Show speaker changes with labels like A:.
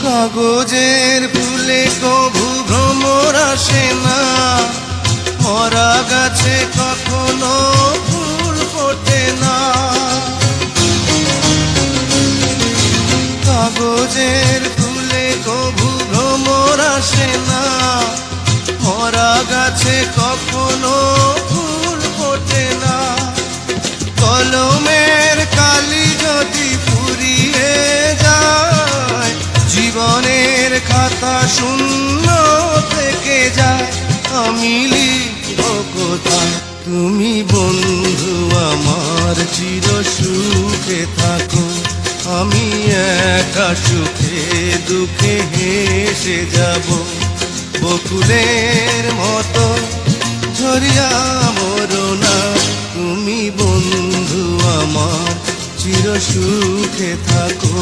A: কাগজের ফুলে কভু ভ্রমর আসে না, মরা গাছে কখনো ফুল ফোটে না। কাগজের ফুলে কভু ভ্রমর আসে না, মরা গাছে কখনো ফুল ফোটে না। কলমের কালি যদি ফুরিয়ে যায়, জীবনের খাতা শূন্য থেকে যায়। আমি লিখব কোথায়, তুমি বন্ধু আমার চির সুখে থাকো। আমি একা সুখে দুঃখে হেসে যাব, বকুলের মতো ঝরিয়া মরো না। তুমি বন্ধু আমার চির সুখে থাকো।